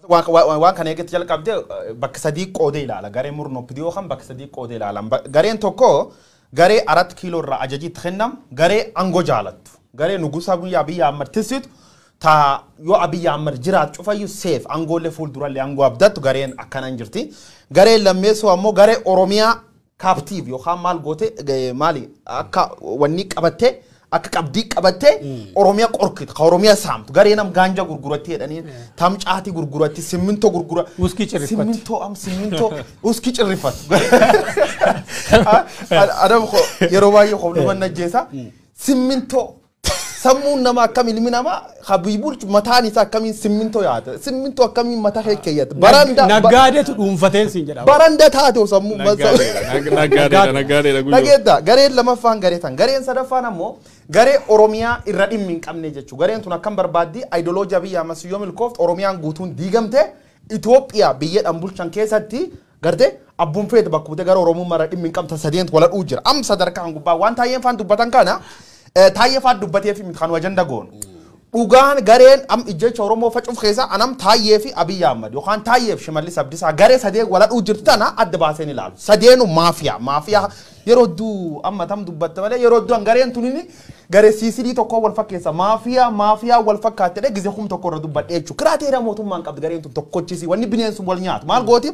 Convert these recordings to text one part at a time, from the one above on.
waan kana eegatti jalqabde bakka sadii qoodee ilaala garee murnoo pidiyoo kan bakka sadii qoodee ilaala gareen tokko garee 4 kiiloo irraa ajajiitti kennam garee angoo jaalattu garee nugusaa guyyaa biyya ammartisitu ta yoo abiyya ammar jiraat cufayyu seef angoolee fuuldurallee angoo abdattu gareen akkanaan jirti garee lammeessoo ammoo garee oromiyaa kaaptiif yookaan maal goote maali akka wanni qabattee akka qabdii qabattee oromiyaa qorkit ka oromiyaa saamtu garee nam gaanja gurguratti jedhanii tamcaati gurguratti simminto gurgura uski cirrifat simminto uski cirrifat adam ko yeroo baay'ee qobnu manajjeesa simminto sammuun nama akkam ilmi nama habibul mataan isaa akkamiin simminto yaata simminto akkamiin mataa keeyyata baranda nagaadeetu dhuunfateen siin jedhama baranda taate sammuu nagaadeedha nageedda gareen lamaffaan garee tan gareen sadaffaan ammoo garee oromiyaa irra dhimmi hin qabne jechuudha gareen tun akkam barbaaddi ideoloojii biyya ammas yoo milkooftu oromiyaan guutuun diigamte Itoophiyaa biyyadhaan bulchan keessatti gartee abbuun feete bakka buutee gara oromummaa irra dhimmi hin qabta sadeentu wala dhuu jira am sadarkaan gubbaa waan taayyeen faan dubbatan kana Taayyee faa dubbatee fi mitkaan wajanda goonu. Dhugaan gareen am ijjecha Oromoo facuuf keessa anam Taayyee fi Abiy Ahmad yookaan Taayyee fi Shimallis Abdiisaa garee sadee wala dhuu jirtu tana adda baaseen ilaalu. Sadeenu maafiyaa yeroo duu amma tam dubbatte malee yeroo duu gareen tunini garee CCD tokko wal fakkeessa maafiyaa wal fakkaatee gizee hum tokko irra dubbadhee jechuudha. Kiraateera mootummaan qabdi gareen tun tokkochisi wanni bineensu wal nyaatu maal gooti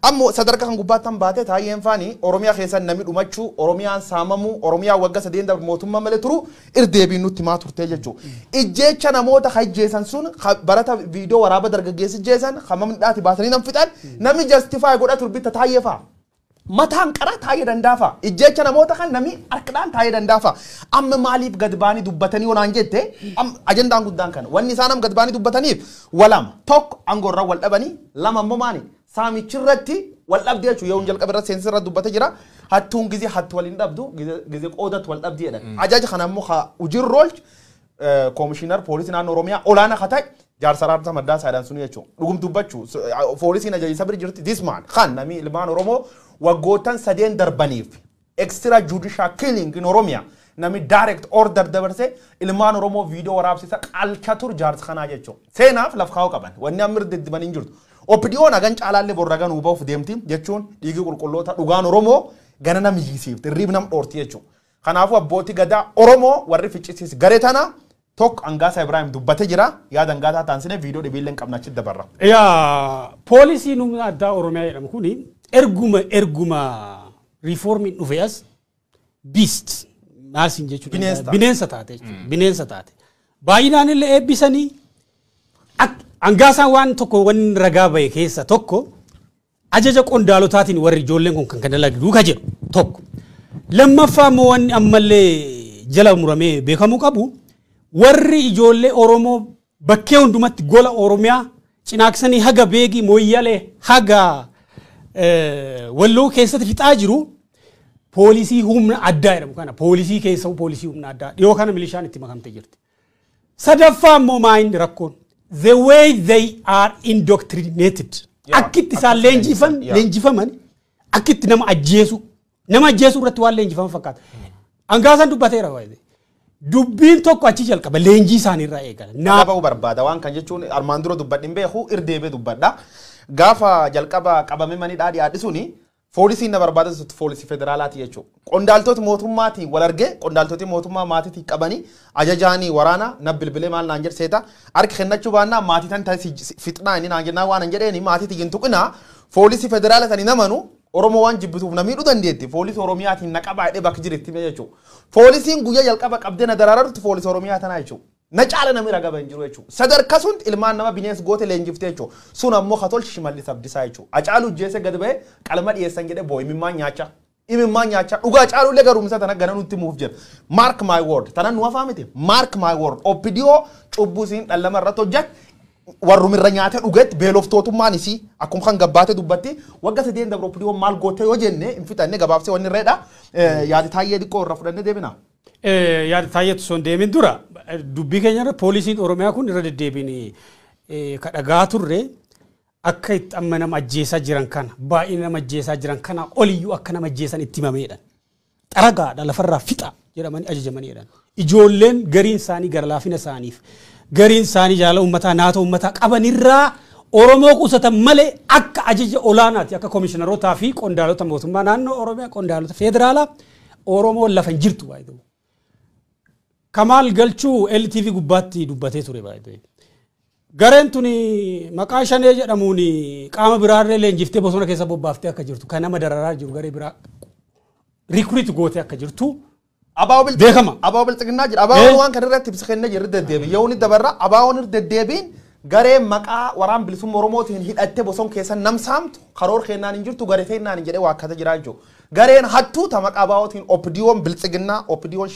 ammo sadarkaa kan gubbaatan baate Taayyeen faani Oromiyaa keessa namni dhumachuu Oromiyaan saamamuu Oromiyaa wagga sadeen darbu mootummaa malee turu irdeebiin nutti maa turtee jechuudha. Ijjeecha namoota hajjeesan sun barata viidiyoo waraaba dargaggeessi jeesan hamamni dhaati baasanii nam fixan namni justify godha turbitta Taayyee faa. Mataan qara Taayyee dandaafa ijjeecha namoota kan namni harkadhaan Taayyee dandaafa amma maaliif gadbaanii dubbatanii onaan jette ajandaan guddaan kana wanni isaan am gadbaanii dubbataniif walam tokko angorra wal dhabanii lama ammoo maani saamichirratti wal dhabdee jechuudha yoo jalqabirra seensirra dubbate jira hattuun gizee hattu waliin dhabdu gizee qoodatu wal dhabdee jedhan ajaja kana ammoo ka ujirroolch komishinar poolisii naannoo Oromiyaa olaanaa katay jaarsaraarta maddaa saayidaan sunu jechuudha dhugum dubbachuu poolisiin ajajiisa bir jirti this man kan nami ilmaan Oromoo waggootan sadeen darbaniif extra judicial killing in Oromiyaa nami direct order dabarse ilmaan Oromoo viidiyoo waraabsisa qalcha tur jaarsa kanaa jechuudha seenaaf laf kaa'uu qaban wanni amir deddiban hin jirtu opinion agan caalaalle borragan ubaaf deemti jechuun dhiigi qulqulloota dhugaan Oromoo gana nam hiisiifti riib nam dhoorti jechuudha kanaafuu abbootii gadaa Oromoo warri ficcisiis garee tana tok Hangaasaa Ibrahim dubbate jira yaada Hangaasaa taansine viidiyoo dhibiilleen qabnachi dabarra yaa poolisiin humna addaa Oromiyaa jedhamu kuni erguma reformiin dhufeas beast maalsin jechuudha bineensa taate baay'inaan illee eebbisanii Hangaasaan waan tokko waan ragaa bahe keessa tokko ajaja qondaalotaatiin warri ijoolleen kun kan kana lagduu ka jedhu tokko lammaffaa immoo waan ammallee jala muramee beekamuu qabu warri ijoollee Oromoo bakkee hundumatti gola Oromiyaa cinaaksanii haga beegii mooyyalee haga walloo keessatti fixaa jiru poolisii humna addaa jedhamu kana poolisii keessa poolisii humna addaa dhiyoo kana milishaan itti makamtee jirti sadaffaa immoo maayin rakkoon the way they are indoctrinated akitti isaan leenjifaman akitti nama ajjeesu irratti waan leenjifaman fakkaata Hangaasaan dubbateera waayee dubbiin tokko achi jalqaba leenjii isaanii irraa eegala naaba barbaada waan kan jechuun armaan dura dubbadhin beeku irdeebee dubbadha gaafa jalqaba qabame mani dhaadhi addisuuni poolisiin na barbaada poolisii federaalaati jechuudha qondaaltota mootummaatiin wal argee qondaaltota mootummaa maatiitii qabanii ajajaanii waraana na bilbilee maal naan jedhe seeta harki kennachuu baannaa maatii tan fixnaa inni naan jennaa waan jedheeni maatiitii hin tuqinaa poolisii federaala tani namanu Oromoo waan jibbituuf namni hidhu dandeetti poolisii Oromiyaatiin na qabaa jedhee bakki jiretti mee jechuudha poolisiin guyyaa jalqaba qabdee na daraarutti poolisii Oromiyaa tanaa jechuudha na caala namni ragaa bahin jiru jechuudha sadarkaa sun ilmaan nama bineensa goote leenjiftee jechuudha sun ammoo katol Shimallis Abdiisaa jechuudha acaalu jeese gad ba'ee qalma dhiyeessan jedhee boo imimmaan nyaacha dhugaa caaluullee garuumsa tana gana nutti muuf jira mark my word tanan nu afaa miti mark my word opidiyoo cubbusiin dhallama irratti hojjat warrumirra nyaate dhugeetti beeloftootummaan isii akkuma kan gabbaate dubbatti wagga sadeen dabro opidiyoo maal goote yoo jenne hin fixanne gabaabsee wanni irreedha yaadi Taayyee xiqqoo irra fudhannee deebina. Yaada Taayyeetu son deemin dura dubbii keenyarra poolisiin Oromiyaa kun irra deddeebiin kadhagaa turre akka itti amma nama ajjeesaa jiran kana baay'ina nama ajjeesaa jiran kana oliyyuu akka nama ajjeesan itti himameedhaan xaragaadha lafarraa fixa jedhamanii ajajamaniidhaan ijoolleen gariin isaanii gara laafina isaaniif gariin isaanii jaala uummataa naatoo uummataa qabanirraa Oromoo qusatan malee akka ajaja olaanaati akka komishiinarotaa fi qondaalota mootummaa naannoo Oromiyaa qondaalota federaalaa Oromoo lafa hin jirtu baay'ee. Kamaal galchuu LTV gubbaatti dubbatee ture baay'ee. Gareen tuni maqaa shanee jedhamuun qaama biraarree leenjiftee bosona keessa bobbaaftee akka jirtu kan nama dararaa jiru garee biraa rikuriit gootee akka jirtu. Abaawo bilxiginnaa jira. Abaawoon waan kana irratti ibsa kennee jirri deddeebiin. Yoo inni dabarra abaawoon irra deddeebiin garee maqaa waraan bilisummaa Oromootiin hidhattee bosona keessa namsaamtu karoor kennaan hin jirtu garee teennaan hin jedhee waakkata jiraa jechuudha. Gareen hattuu ta maqaa abaawootiin opdiyoon bilxiginnaa opdiyoon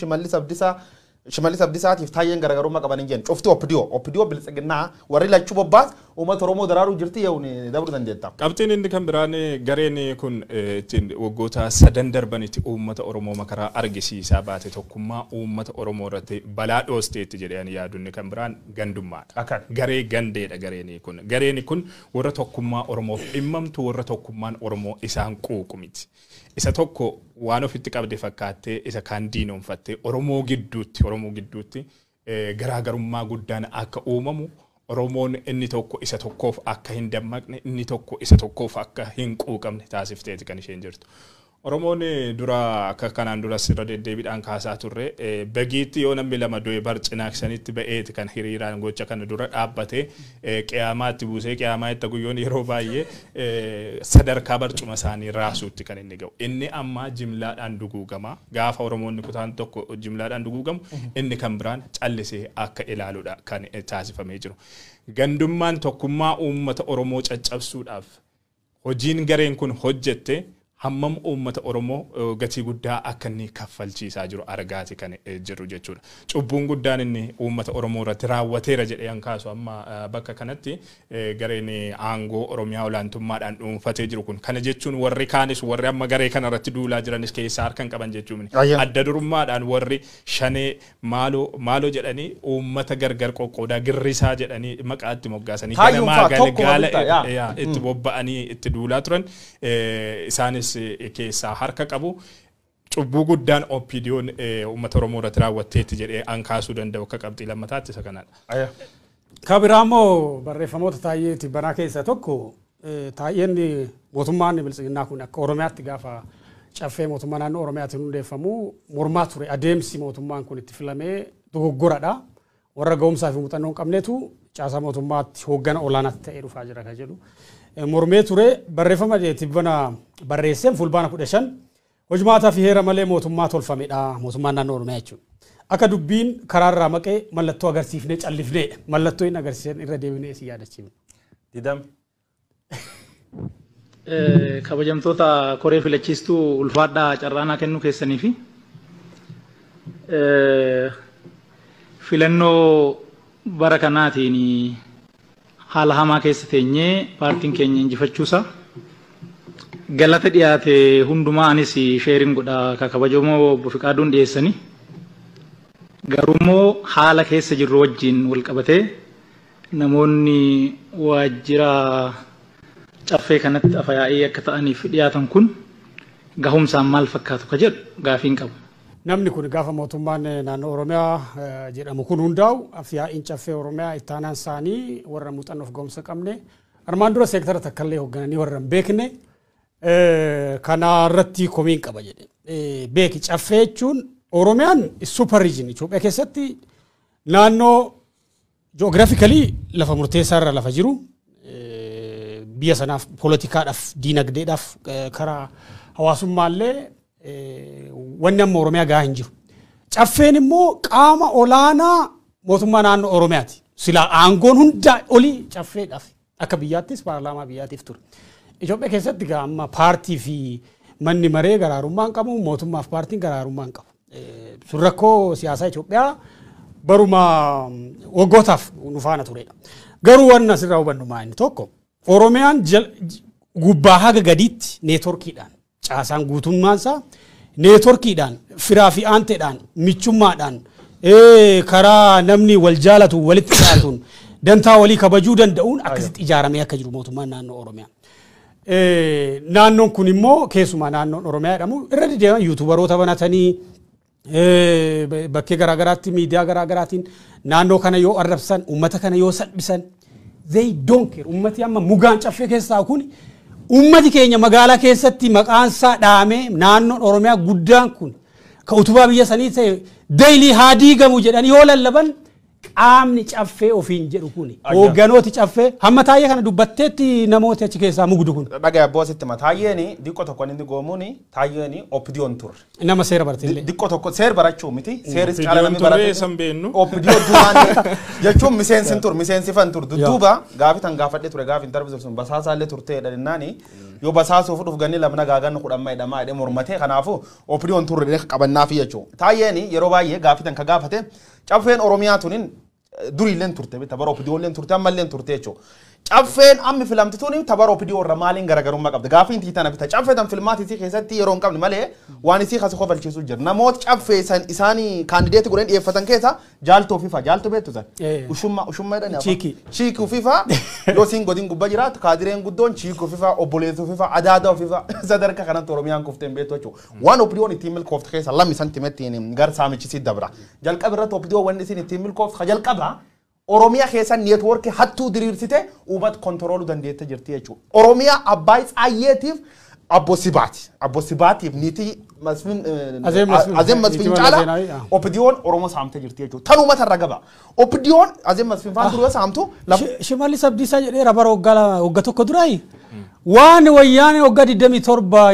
Shimallis Abdiisaatiif Taayyeen garaagarummaa qaban hin jennu. Cufti opdiyoo bilxiginnaa warri lachuu bobbaas uummata Oromoo daraaruu jirti yeewuni dabruu dandeetta. Qabxiin inni kan biraan gareen kun ittiin waggoota sadan darbanitti uummata Oromoo makaraa argisiisaa baate tokkummaa uummata Oromoo irratti balaa dhoosteetti jedhanii yaadunni kan biraan gandummaadha. Garee gandeedha gareen kun warra tokkummaa Oromoof dhimmamtu warra tokkummaan Oromoo isaan quuqu miti. Isa tokko waan ofitti qabde fakkaattee isa kaan diinoonfattee Oromoo gidduutti garaagarummaa guddaan akka uumamu Oromoon inni tokko isa tokkoof akka hin dammaqne inni tokko isa tokkoof akka hin quuqamne taasifteeti kan isheen jirtu. Oromoon dura akka kanaan dura sirra deddeebiidhaan kaasaa turre bagiitti yoo namni lama du'e barcinaaksanitti ba'eeti kan hiriiraan gocha kana dura dhaabbatee qiyaamaatti buusee qiyaamaa itti guyyoon yeroo baay'ee sadarkaa barcuma isaanii raasuutti kan inni ga'u. Inni amma jimlaadhaan duguugama gaafa Oromoonni kutaan tokko jimlaadhaan duguugamu inni kan biraan callisee akka ilaaluudha kan taasifamee jiru. Gandummaan tokkummaa uummata Oromoo caccabsuudhaaf hojiin gareen kun hojjette hammam uummata Oromoo gatii guddaa akka inni kaffalchiisaa jiru argaati kan jiru jechuudha. Cubbuun guddaan inni uummata Oromoo irratti raawwateera jedhee hankaasu amma bakka kanatti gareen aangoo Oromiyaa olaantummaadhaan dhuunfatee jiru kun kana jechuun warri kaanis warri amma garee kana irratti duulaa jiranis keessaa harkan qaban jechuun adda durummaadhaan warri shanee maaloo jedhanii uummata gargar qoqqoodaa girrisaa jedhanii maqaatti moggaasanii ganamaa galgaala itti bobba'anii itti duulaa turan isaanis keessaa harka qabu cubbuu guddaan oppidiyoon uummata Oromoo irratti raawwatteetti jedhee ankaasuu danda'u akka qabxii lammataatti isa kanadha. Kabiraamoo barreeffamoota Taayyeetti banaa keessaa tokko Taayyeen mootummaan bilxiginnaa kun akka Oromiyaatti gaafa caffee mootummaa naannoo Oromiyaatiin hundeeffamu mormaa ture adeemsi mootummaan kun itti filamee dogoggoradha. Warra ga'umsaa fi muuxannoo hin qabneetu caasaa mootummaatti hooggana olaanaatti ta'ee dhufaa jira kan jedhu. Mormee ture barreeffama tibbana barreesseen fulbaana 15 hojmaataa fi heera malee mootummaa tolfamedha mootummaan naannoo Oromiyaa jechuudha. Akka dubbiin karaarraa maqee mallattoo agarsiifnee callifnee mallattoo hin agarsiisan irra deebinee si yaadachiifne. Didam. Kabajamtoota koree filachiistuu ulfaadhaa carraanaa kennuu keessanii fi filannoo bara kanaatiin haala hamaa keessa teenyee paartiin keenya injifachuusa galata dhiyaate hundumaa anis sheerin godha kabajamoo obbo Fiqaaduun dhiyeessanii garuummoo haala keessa jirru wajjin wal qabatee namoonni waajjira caffee kanatti afayaa'ee akka ta'aniif dhiyaatan kun gahumsaan maal fakkaatu ka jedhu gaafiin qabu. Namni kun gaafa mootummaan naannoo Oromiyaa jedhamu kun hundaa'u afyaa'iin caffee Oromiyaa ittaanaan isaanii warra muuxannoof ga'umsa qabne armaan dura seektara takkallee hooggananii warra hin beekne kana irratti komiin qaba jedhe. Beeki caffee jechuun Oromiyaan super region Itoophiyaa keessatti naannoo ji'oogiraafikalii lafa murteessaa irra lafa jiru biyya sanaaf poolitikaadhaaf diinagdeedhaaf karaa hawaasummaallee wanni amma Oromiyaa gahaa hin jiru. Caffeen immoo qaama olaanaa mootummaa naannoo Oromiyaati. Silaa aangoon hunda olii caffeedhaaf akka biyyaattis paarlaamaa biyyaatiif ture. Itoophiyaa keessatti amma paartii fi manni maree garaarummaa hin qabu mootummaaf paartiin garaarummaa hin qabu. Sun rakkoo siyaasaa Itoophiyaa baruma waggootaaf nu faana turedha. Garuu wanni asirraa hubannu maa inni tokko Oromiyaan gubbaa haga gadiitti neetworkiidhaan caasaan guutummaansaa neetworkiidhaan firaa fi aanteedhaan michummaadhaan karaa namni wal jaalatu walitti dhiyaatuun dantaa walii kabajuu danda'uun akkasitti ijaaramee akka jiru mootummaan naannoo Oromiyaa. Naannoon kun immoo keessumaa naannoon Oromiyaa jedhamu irra deddeebi'an yuutubaroota banatanii bakkee garaagaraatti miidiyaa garaagaraatiin naannoo kana yoo arrabsan uummata kana yoo salphisan they don't care. Ummati amma mugaan caffee keessaa kun ummati keenya magaalaa keessatti maqaan isaa dhaamee naannoon Oromiyaa guddaan kun ka utubaa biyya sanii ta'e daily haa diigamu jedhanii yoo lallaban qaamni caffee ofiin jedhu kuni hoogganooti caffee hamma Taayyee kana dubbatteetti namooti achi keessaa mugdu kun dhagaa boositti ma Taayyeeni diqqoo tokko inni goomuuni Taayyeeni opdiyoon turre nama seera bartillee diqqoo tokko seera barachuu miti seeris caala namni barate barate sanbeennu opdiyoon dumaan jechuun miseensin tur miseensifan tur dudduuba gaafitan gaafadhe ture gaafin darbisu sun basaasaallee turtee dhalinnaani yoo basaasuuf dhufganni lamna gaagannu kudhamma edhamaa edhe mormatee kanaafu opdiyoon turre qabannaa fi jechuu Taayyeeni yeroo baay'ee gaafitan ka gaafate caffeen Oromiyaa tunin duriileen turte tabara opdiyoolleen turte ammalleen turte jechuudha. Caffeen amma filamti tuni tabara opdiyoo irra maaliin garaagarummaa qabdi. Gaafiin tiitana bita caffeetan filmaatii keessatti yeroo hin qabne malee waan isii kasi kofalchiisu jira. Namoota caffeessan isaanii kaandideetii godhan dhiyeeffatan keessa jaaltoo fifa jaaltoo beektu san. Ushummaa jedhani. Chiikii fifa yoo siin godin gubbaa jiraatu kaadireen guddoon chiikii fifa obboleessuu fifa adaadaa fifa sadarkaa kanatti Oromiyaan kufteen beektu jechuudha. Waan opdiyoon ittiin milkoofte keessa lammi santimettiin gar saamichisi dabra. Jalqaba irratti opdiyoo wanni isin ittiin milkoofte jalqaba Oromiyaa keessa neetworkii hattuu diriirsite uummata kontirooluu dandeette jirti jechuudha. Oromiyaa Abbaay Tsaayyeetiif Abbo Sibaatiif niitii Azeen Masfiin Caalaa opdiyoon Oromoo saamtee jirti jechuudha. Tan uummata irra gaba. Opdiyoon Azeen Masfiin faan duree saamtu. Shimalli Sabdiisaa jedhee rabara waggaa tokko duraayi. Waan wayyaanee waggaa 27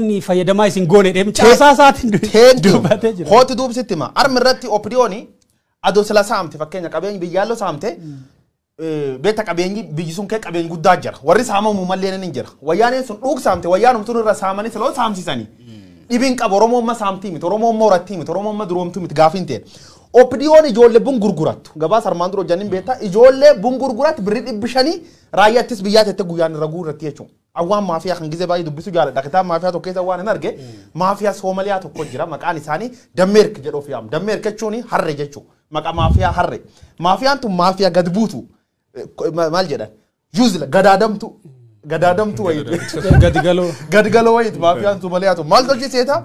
hin fayyadamaa isin goone dheem caasaa isaatiin dubbatee jira. Hooti duubsitti hima. Armi irratti opdiyooni adoo sila saamte fakkeenya qabeenyi biyyaallo saamte beekta qabeenyi biyyi sun kee qabeenyi guddaa jira warri saamamu mallee ni jira wayyaaneen sun dhuug saamte wayyaanum tun irra saamanii siloo saamsisanii dhibiin qaba Oromoo amma saamtii miti Oromoo amma horattii miti Oromoo amma duroomtuu miti gaafiin ta'e opdiyoon ijoollee bun gurgurattu gabaas armaan dura hojjannin beekta ijoollee bun gurgurattu birri 500 raayyaattis biyyaa teette guyyaan irra guurratti jechuudha. Awwaan maafiyaa kan gizee baay'ee dubbisu jaaladha. Kitaaba maafiyaa tokko keessa waan hin arge maafiyaa Soomaliyaa tokko jira maqaan isaanii Dammeerk jedhuuf yaamu. Dammeerk jechuun harre jechuudha. Maqaa maafiyaa harre. Maafiyaan tun maafiyaa gad buutu maal jedhan yuuzla gadaadamtu wayii. Gadgaloo wayii maafiyaan Soomaliyaa tun maal tolchiseeta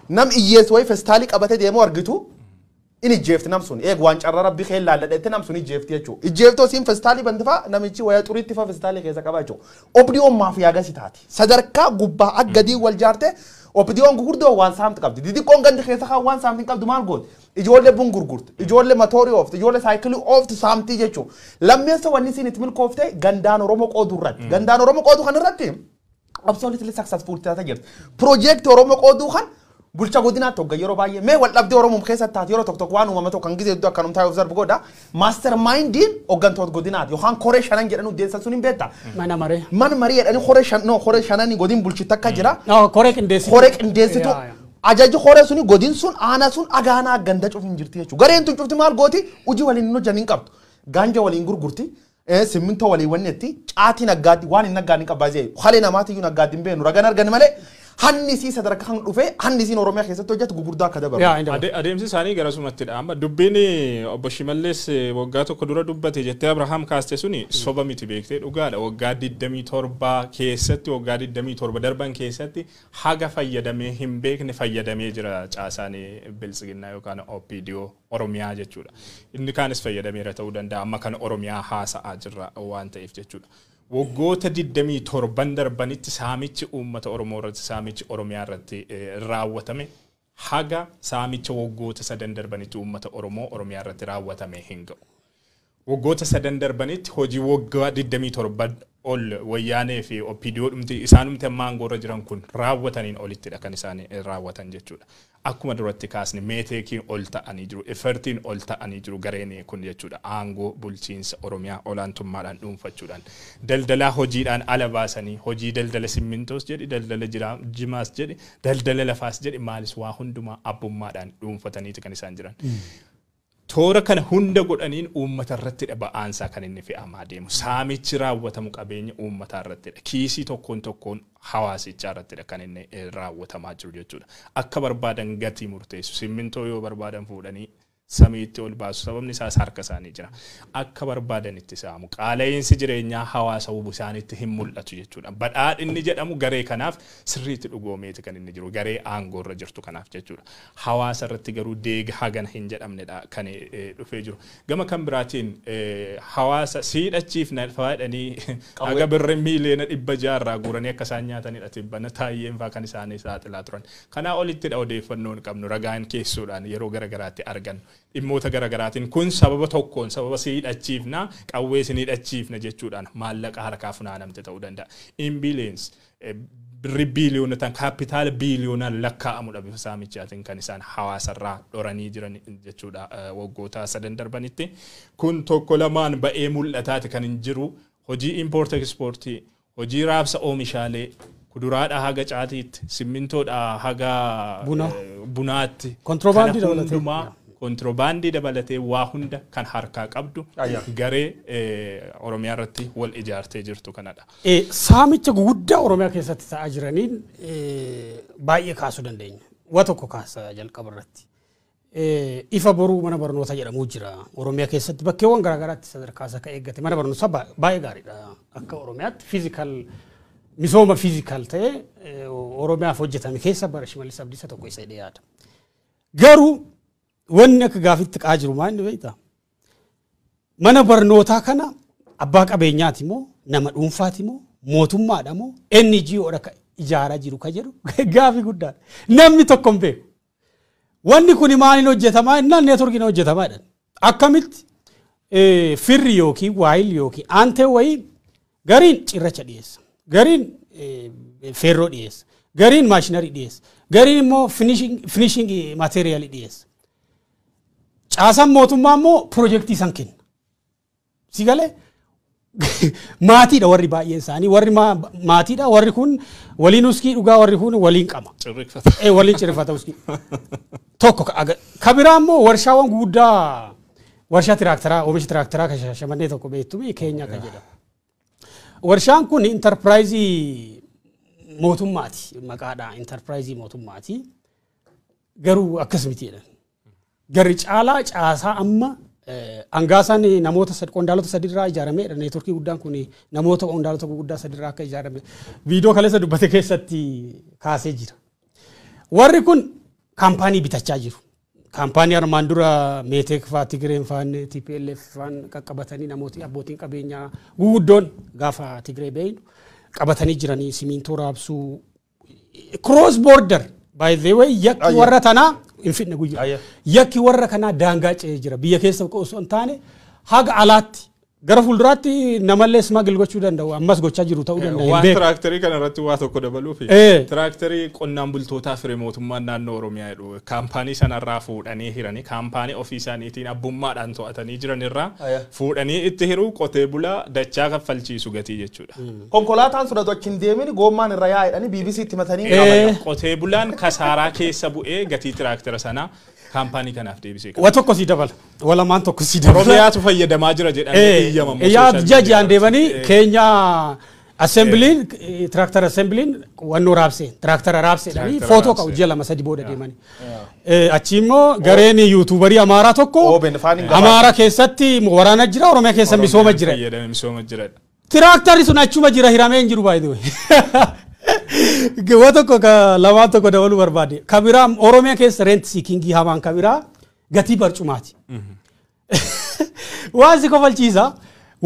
nam iyyeessu wayii feestaalii qabatee deemuu argitu. Ini jeefti namsun eeg waan carra rabbi kheel laalladhetti namsun jeefti jechuudha. Jeeftoo siin feestaalii bantifa namichi waya xuriitti fa feestaalii keessa qaba jechuudha. Opdiyoon maafiyaa gasi taati. Sadarkaa gubbaa aggadii wal jaarte opdiyoon gurguddoo waan saamti qabdi. Didiqqoon gandi keessa kan waan saamti qabdu maal gooti? Ijoollee bun gurgurti. Ijoollee matoorii oofti. Ijoollee saayikilii oofti saamtii jechuudha. Lammeessa wanni isin itti milkoofte gandaan Oromoo qooduu irratti. Gandaan Oromoo qooduu kan irratti absolutely successful taate jirti. Project Oromoo qooduu kan bulcha godinaatti hogga yeroo baay'ee mee wal dhabdee Oromoo keessatti taate yeroo tokko waan uumama tokko kan gizee iddoo akkanum taa'ee observe godha mastermindiin hoggantoota godinaati yookaan koree shanan jedhanu deessa sun hin beekta. Mana maree jedhanii koree shananii godin bulchitti akka jira. Koree qindeessitu. Ajaji koree suni godin sun aana sun agaanaa ganda cufin jirti jechuudha. Gareen tun cufti maal gooti hojii waliin hin hojjan hin qabdu. Gaanja waliin gurgurti. Simmintoo waliin wannetti caatii naggaatti waan hin naggaan hin qabbaazee halee namaatiyyuu naggaatti hin beenu ragan argan malee hannisi sadarkaa kan dhufe hannisiin Oromiyaa keessatti hojjetu gugurdaa akka dabalu. Adeemsi isaanii garasumattidha. Amma dubbiin obbo Shimallees waggaa tokko dura dubbate jettee Abrahaam kaaste suni soba miti beektee dhugaadha. Waggaa 27 keessatti waggaa 27 darban keessatti haga fayyadamee hin beekne fayyadamee jira caasaan bilxiginnaa yookaan OPDO Oromiyaa jechuudha. Inni kaanis fayyadameera ta'uu danda'a. Amma kan Oromiyaa haasa'aa jirra waan ta'eef jechuudha. Waggoota 27 darbanitti saamichi uummata Oromoo irratti saamichi Oromiyaa irratti raawwatame haga saamicha waggoota 3 darbanitti uummata Oromiyaa irratti raawwatame hin ga'u. Waggoota 3 darbanitti hojii waggaa 27 ol wayyaanee fi OPDO dhumti isaanumti aangoo irra jiran kun raawwataniin olittidha kan isaan raawwatan jechuudha. Akkuma duratti kaasne meeteekiin ol ta'anii jiru, effortiin ol ta'anii jiru gareen kun jechuudha. Aangoo bulchiinsa Oromiyaa olaantummaadhaan dhuunfachuudhaan daldalaa hojiidhaan ala baasanii hojii daldala simmintoos jedhi, daldala jimaas jedhi, daldala lafaas jedhi maalis waa hundumaa abbummaadhaan dhuunfataniiti kan isaan jiran. Toora kana hunda godhaniin uummata irratti ba'aansaa kan inni fe'amaa deemu. Saamichi raawwatamu qabeenya uummata irratti kiisii tokkoon hawaasichaa irratti kan inni raawwatamaa jiru jechuudha. Akka barbaadan gatii murteessu. Simmintoo yoo barbaadan fuudhanii samiitti ol baasu sababni isaas harka isaanii jira. Akka barbaadanitti saamu qaala'insi jireenyaa hawaasa isaaniitti hin mul'atu jechuudha. Badhaadhinni jedhamu garee kanaaf sirriitti dhugoomeeti kan inni jiru garee aangoorra jirtu kanaaf jechuudha. Hawaasa irratti garuu deega hagana hin jedhamnedha kan dhufee jiru. Gama kan biraatiin hawaasa siidhachiif faayidanii haga birri miiliyoona 600 guuranii akka isaan nyaatanidha tibbana Taayyeen fa'aa kan isaanii saaxilaa turan. Kanaa olittidha odeeffannoon qabnu ragaan keessuudhaan yeroo garagaraatti argan. Dhimmoota garagaraatiin kun sababa tokkoon sababa siidhachiifna qawwee sinidhachiifna jechuudhaan maallaqa harkaa funaanamte ta'uu danda'a. Imbileens birri biiliyoona tan kaapitaala biiliyoonaan lakkaa'amudha bifa saamichaatiin kan isaan hawaasarraa dhoranii jiran jechuudha waggoota 3 darbanitti. Kun tokko lamaan ba'ee mul'ataati kan hin jiru hojii import exportii hojii raabsa oomishaalee kuduraadhaa haga caatiitti simmintoodhaa haga bunaatti kontirobaandii dabalatee waa hunda kan harkaa qabdu garee Oromiyaa irratti wal ijaartee jirtu kanadha. Saamicha guddaa Oromiyaa keessatti ta'aa jiraniin baay'ee kaasuu dandeenya. Waa tokko kaasa jalqaba irratti. Ifa boruu mana barnootaa jedhamu jira. Oromiyaa keessatti bakkeewwan garaagaraatti sadarkaa akka eeggate mana barnootaa baay'ee gaariidha. Akka Oromiyaatti fiizikaal misooma fiizikaal ta'ee Oromiyaaf hojjetame keessa bara Shimallis Abdiisaa tokko isa dhiyaata. Garuu wanni akka gaafitti qaa jiru maal inni beektaa? Mana barnootaa kana abbaa qabeenyaati moo nama dhuunfaati moo mootummaadha moo NGO'dha kan ijaaraa jiru ka jedhu gaafii guddaadha. Namni tokko hin beeku. Wanni kun maaliin hojjetamaa? Innaan neetworkiin hojjetamaadha. Akkamitti firri yookiin waayil yookiin aantee wayii gariin cirracha dhiyeessa. Gariin feerroo dhiyeessa. Gariin maashinarii dhiyeessa. Gariin immoo finishing materiaalii dhiyeessa. Caasaan mootummaa immoo piroojeektii san kenna. Si galee maatiidha warri baay'een isaanii warri maatiidha warri kun waliin uskii dhugaa warri kun waliin qaba. Waliin cirrifata uskii. Tokko kabiraa immoo warshaawwan guddaa warshaa tiraaktaraa oomisha tiraaktaraa kan Shaashamannee tokko beektume Keenya kan jedhamu. Warshaan kun intarpiraayizii mootummaati maqaadha intarpiraayizii mootummaati garuu akkas mitiidha. Garri caalaa caasaa amma Hangaasaan namoota qondaalota sadirraa ijaarameedha. Neetworkii guddaan kun namoota qondaalota guddaa sadirraa akka ijaarame viidiyoo kaleessa dubbate keessatti kaasee jira. Warri kun kaampaanii bitachaa jiru. Kaampaanii armaan dura Meetek fa'aa Tigireen fa'aa TPLF fa'aa qaqqabatanii namooti abbootiin qabeenyaa guguddoon gaafa Tigiree beeynu qabatanii jiranii simintoo raabsuu cross border by the way yakki warra tanaa infitne guyyaa yakki warra kanaa daangaa ce'ee jira biyya keessa osoo hin taane haga alaatti gara fuulduraatti namallee smagil gochuu danda'u ammas gochaa jiru ta'uu danda'a. Waan tiraaktarii kana irratti waa tokko dabaluuf tiraaktarii qonnaan bultootaa firee mootummaan naannoo Oromiyaa jedhu kaampaanii sanarraa fuudhanii hiranii kaampaanii ofii isaaniitiin abbummaadhaan to'atanii jiran irraa fuudhanii itti hiruu qotee bulaa dachaa kaffalchiisu gatii jechuudha. Konkolaataan sun otoo achiin deemin goommaan irra yaa'edhanii BBC itti matanii qotee bulaan kasaaraa keessa bu'ee gatii tiraaktara sanaa kaampaanii kanaaf deebisee qaba. Waa tokko si dabala. Walamaan tokko si dabala. Oromiyaatu fayyadamaa jira jedhanii eeyyamamu. Yaa jajjaan deemanii Keenya assembly'n traaktara assembly'n wannoo raabsee traaktara raabseedhanii footoo qabu ji'a 2-3 booda deemanii. Achi immoo gareen yuutuubarii Amaaraa tokko Amaaraa keessatti waraana jira Oromiyaa keessa misooma jira. Tiraaktarri sun achuma jira hiramee hin jiru baay'ee. Waa tokko lamaan tokko dabaluu barbaade. Kabiraa Oromiyaa keessa rent seekingii hamaan kabiraa gatii barcumaati. Waan si kofalchiisa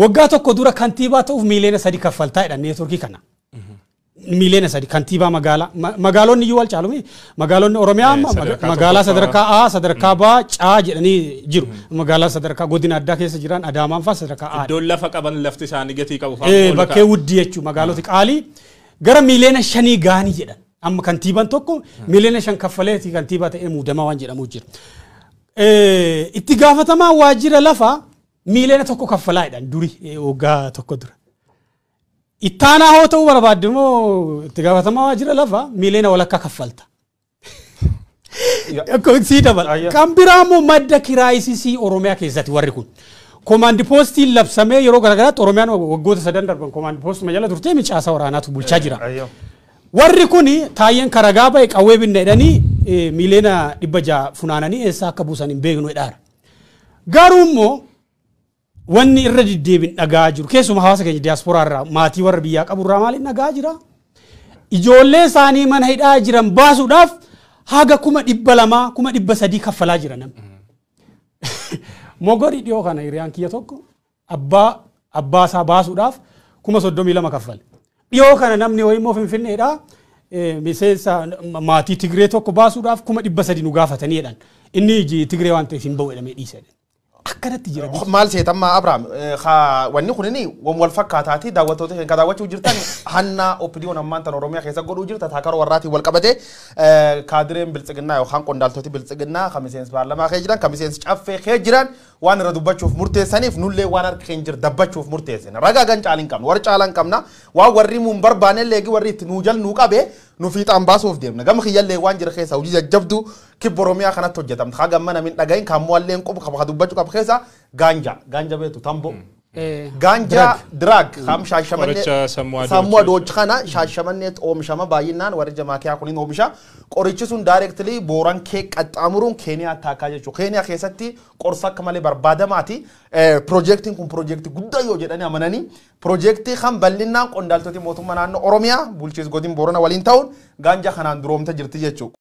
waggaa tokko dura kantiibaa ta'uuf miiliyoona 3 kaffaltaadha neetworkii kana. Miiliyoona 3 kantiibaa magaalonni iyyuu wal caalumi magaalonni Oromiyaa magaalaa sadarkaa A sadarkaa B C jedhanii jiru. Magaalaa sadarkaa godina addaa keessa jiran Adaamaan fa'aa sadarkaa A. Iddoon lafa qaban lafti isaanii gatii qabu fa'aa. Bakkee wuddii jechuun magaaloti qaalii gara miiliyoona 5 gaanii jedhan. Amma kantiibaan tokko miiliyoona 5 kaffaleeti kantiibaa ta'ee muudamaa waan jedhamu jira. Itti gaafatamaa waajjira lafaa miiliyoona 1 kaffalaadhaan duri waggaa tokko dura. Ittaanaa hoo ta'uu barbaadde moo itti gaafatamaa waajjira lafaa miiliyoona walakkaa kaffalta. Sii dabala. Kan biraa immoo madda kiraayisisii Oromiyaa keessatti warri kun. Komaandi poostiin labsamee yeroo garaagaraatti Oromiyaan waggoota 3 darban komaandi poostii majala turtee micaasa waraanaatu bulchaa jira. Warri kun Taayyeen karagaa ba'e qawwee binna jedhanii miiliyoona 600 funaananii eessaa akka buusan hin beeknu jedhaara. Garuu immoo wanni irra deddeebiin dhagaa jiru keessumaa hawaasa keenya diiyaasporaa irraa maatii warra biyyaa qabu irraa maaliin dhagaa jira? Ijoollee isaanii mana hidhaa jiran baasuudhaaf haga 200,000 300,000 kaffalaa jira namni. Mogorii dhiyoo kana hiriyaan kiyya tokko abbaa isaa baasuudhaaf 32,000 kaffale. Dhiyoo kana namni wayii immoo Finfinneedhaa miseensa maatii Tigree tokko baasuudhaaf 300,000 nu gaafatanii jedhan. Inni Tigree waan ta'eef hin ba'u jedhamee dhiise. Akkanatti jira. Maal seetammaa Abrahaam wanni kunini wal fakkaataati daawwattoota kan daawwachuu jirtan hanna opinion ammaan tan Oromiyaa keessa godhuu jirta taakara warraatiin wal qabate kaadireen bilxiginnaa yookaan qondaaltoti bilxiginnaa kamiseensi paarlamaa kee jiran kamiseensi caffee kee jiran waan irra dubbachuuf murteessaniif nullee waan harka keenya jira dabbachuuf murteessina ragaa gan caalin qabna war caalan qabna waan warri mun barbaane leegi warri itti nuu jal nuu qabe nu fiixaan baasuuf deemna gama kiyyallee waan jira keessa hojii jajjabdu kibba Oromiyaa kanatti hojjetamta haga mana min dhagahin kan mo'alleen qobu qaba dubbachuu qaba keessa ganja beetu tambo ganja drag ham shaashamanne sammuu adooj kana shaashamanneet oomishama baay'inaan warri jamaakiyaa kuniin oomisha qorichi sun directly booran kee qaxxaamuruun Keeniyaa taakaa jechuudha Keeniyaa keessatti qorsa akka malee barbaadamaati projektiin kun projektii guddaa yoo jedhanii amananii projektii kan bal'inaan qondaaltoti mootummaa naannoo Oromiyaa bulchiis godin Boorana waliin ta'uun ganja kanaan duroomte jirti jechuudha.